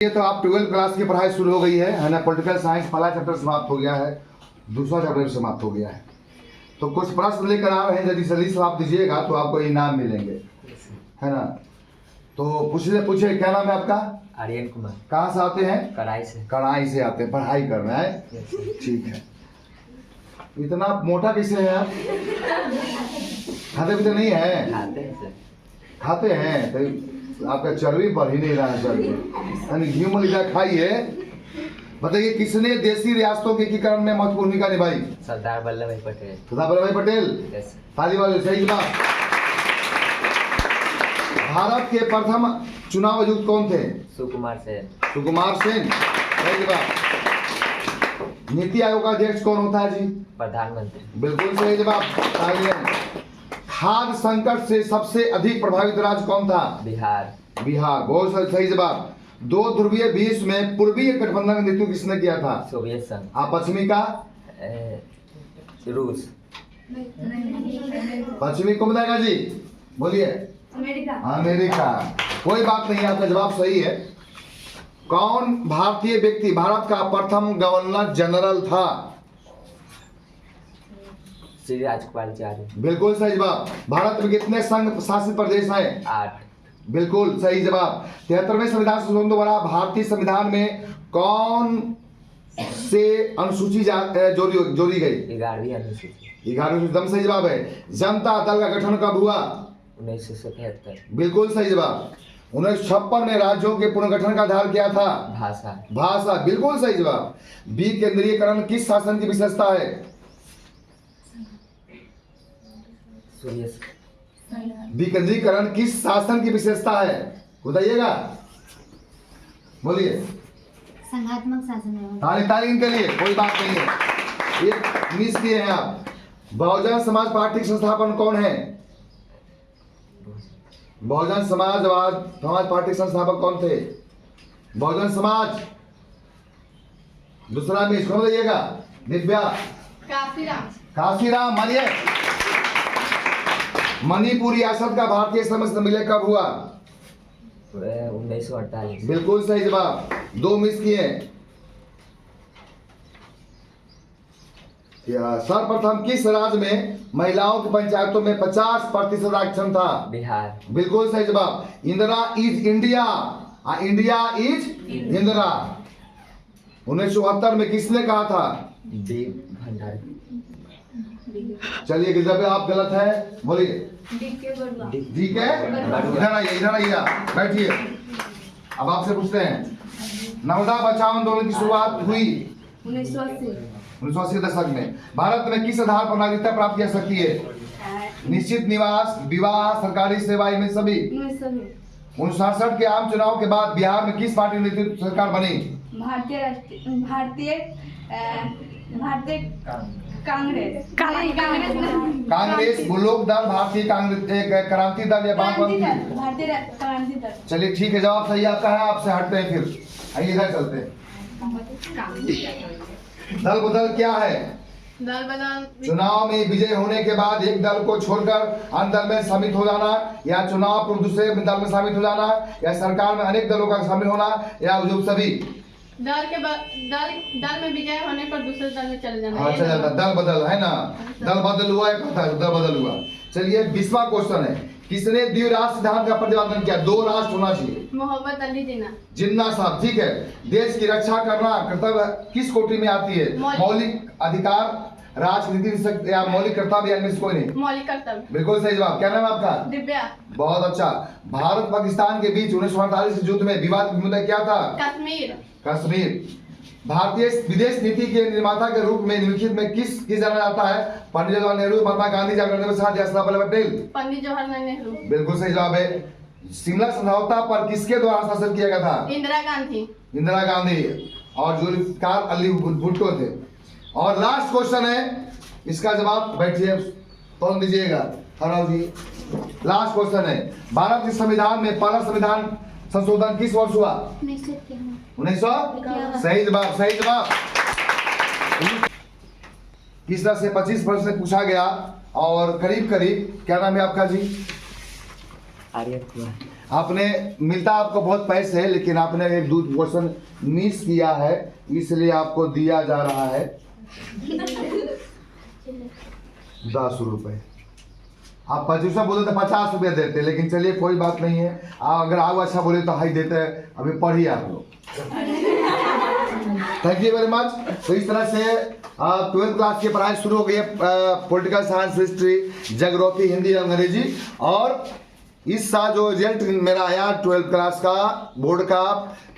ये तो आप 12th क्लास की पढ़ाई शुरू हो गई है ना। पॉलिटिकल साइंस पहला चैप्टर समाप्त हो गया है, दूसरा चैप्टर समाप्त हो गया है। तो कुछ प्रश्न लेकर आ रहे हैं, यदि जल्दी से आप दीजिएगा तो आपको इनाम मिलेंगे, है ना। तो पूछे क्या नाम है आपका? आर्यन कुमार। कहाँ से आते हैं? कढ़ाई से। कढ़ाई से आते हैं, पढ़ाई करना है, ठीक है। इतना मोटा कैसे है आप? खाते पीते नहीं है? खाते हैं सर। खाते हैं तो आपका चर्बी बढ़ ही नहीं रहा है, चर्बी यानी घी मलिदा खाइए। बताइए किसने देशी रियासतों के एकीकरण में महत्वपूर्ण भूमिका निभाई? सरदार वल्लभ भाई पटेल। सरदार वल्लभ भाई पटेल, ताली वाले सही जवाब। भारत के प्रथम चुनाव आयुक्त कौन थे? सुकुमार सेन। सुकुमार सेन, सही जवाब। नीति आयोग का अध्यक्ष कौन होता है जी? प्रधानमंत्री। बिल्कुल सही जवाब, तालियां। खाद्य संकट से सबसे अधिक प्रभावित राज्य कौन था? बिहार। बिहार, बहुत सही जवाब। दो ध्रुवीय विश्व में पूर्वीय गठबंधन का नेतृत्व किसने किया था? सोवियत संघ। पश्चिमी का? रूस। पश्चिमी को बताएगा जी, बोलिए। अमेरिका। अमेरिका, कोई बात नहीं, आपका जवाब सही है। कौन भारतीय व्यक्ति भारत का प्रथम गवर्नर जनरल था? श्री राजगोपालाचारी। बिल्कुल सही जवाब। भारत में कितने संघ शासित प्रदेश हैं? 8। बिल्कुल सही जवाब। 73वें संविधान संशोधन द्वारा भारतीय संविधान में कौन से अनुसूची जोड़ी गई? 11वीं अनुसूची। 11वीं एकदम सही जवाब है। जनता दल का गठन कब हुआ? 1977। बिल्कुल सही जवाब। 1956 में राज्यों के पुनर्गठन का आधार क्या था? भाषा। भाषा, बिल्कुल सही जवाब। विकेंद्रीयकरण किस शासन की विशेषता है? विकेंद्रीकरण किस शासन की विशेषता है, बताइएगा, बोलिए। संघात्मक शासन है। ताली ताली इनके लिए, कोई बात नहीं है, एक मिस किए हैं आप। बहुजन समाज पार्टी के संस्थापक कौन है? बहुजन समाज पार्टी के संस्थापक कौन थे? बहुजन समाज, दूसरा मिस कौन बताइएगा? दिव्या। काशीराम। मानिए। मणिपुर रियासत का भारतीय संविधान कब हुआ? 1948। बिल्कुल सही जवाब, 2 मिस किए। सर्वप्रथम किस राज्य में महिलाओं की पंचायतों में 50% आरक्षण था? बिहार। बिल्कुल सही जवाब। Indira is India, India is Indira 1974 में किसने कहा था? भंडारी। चलिए जब आप गलत है बोलिए। ठीक है, इधर आइए आप, बैठिए। अब आपसे पूछते हैं, नर्मदा बचाओ आंदोलन की शुरुआत हुई 1980 दशक में। भारत में किस आधार पर नागरिकता प्राप्त की जा सकती है? निश्चित निवास, विवाह, सरकारी सेवा, इनमें सभी। 1967 के आम चुनाव के बाद बिहार में किस पार्टी की नेतृत्व सरकार बनी? कांग्रेस, लोक दल, भारतीय क्रांति दल या वामपंथी? भारतीय क्रांति दल। चलिए ठीक है, जवाब सही आपका है। आपसे हटते हैं, फिर आइए इधर चलते हैं। दल बदल क्या है? दल बदल चुनाव में विजय होने के बाद एक दल को छोड़कर अन्य दल में शामिल हो जाना, या चुनाव पूर्व दूसरे दल में शामिल हो जाना, या सरकार में अनेक दलों का शामिल होना, या जो सभी। दल में विजय होने पर दूसरे दल में चले जाना। अच्छा, दल बदल है ना, दल बदल हुआ, दल बदल हुआ। चलिए 20वां क्वेश्चन है, किसने द्विराष्ट्र सिद्धांत का प्रतिपादन किया? 2 राष्ट्र होना चाहिए। मोहम्मद अली जिन्ना साहब, ठीक है। देश की रक्षा करना कर्तव्य किस कोटि में आती है? मौलिक अधिकार, राजनीति या मौलिक कर्तव्य, या कोई नहीं? मौलिक कर्तव्य। बिल्कुल सही जवाब। क्या नाम है आपका? दिव्या। बहुत अच्छा। भारत पाकिस्तान के बीच 1948 युद्ध में विवाद मुद्दा क्या था? कश्मीर। भारतीय विदेश नीति के निर्माता के रूप में निम्नलिखित में किस जाना जाता है? पंडित जवाहरलाल नेहरू, महात्मा गांधी, जवाहरलाल प्रसाद या सरदार वल्लभ पटेल? पंडित जवाहरलाल नेहरू। बिल्कुल सही जवाब है। शिमला समझौता पर किसके द्वारा हस्ताक्षर किया गया था? इंदिरा गांधी और जुल्फिकार अली भुट्टो थे। और लास्ट क्वेश्चन है, इसका जवाब बैठिए कौन दीजिएगा? हराव जी। लास्ट क्वेश्चन है, भारत के संविधान में पहला संविधान संशोधन किस वर्ष हुआ? 1900। सही जवाब, सही जवाब। किस तरह से 25 प्रश्न पूछा गया और करीब करीब, क्या नाम है आपका जी? आर्यन कुमार। आपने मिलता आपको बहुत पैसे है, लेकिन आपने एक दो क्वेश्चन मिस किया है, इसलिए आपको दिया जा रहा है 10 रुपए। आप 25 बोले तो 50 रुपये देते, लेकिन चलिए कोई बात नहीं है। अगर आप अच्छा बोले तो हाई देते हैं। अभी पढ़िए आप लोग। Thank you very much. तो इस तरह से 12th क्लास की पढ़ाई शुरू हो गई है। Political science, history, geography, Hindi, अंग्रेजी। और इस साल जो रिजल्ट मेरा आया 12th क्लास का बोर्ड का,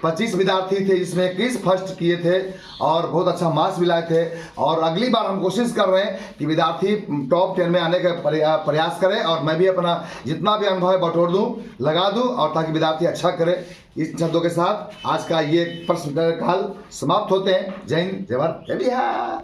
25 विद्यार्थी थे, जिसमें 21 फर्स्ट किए थे और बहुत अच्छा मार्क्स भी लाए थे। और अगली बार हम कोशिश कर रहे हैं कि विद्यार्थी टॉप 10 में आने का प्रयास करें, और मैं भी अपना जितना भी अनुभव है बटोर दूं, लगा दूं, और ताकि विद्यार्थी अच्छा करे। इस शब्दों के साथ आज का ये प्रश्न काल समाप्त होते हैं। जय हिंद, जय भारत, जय बिहार।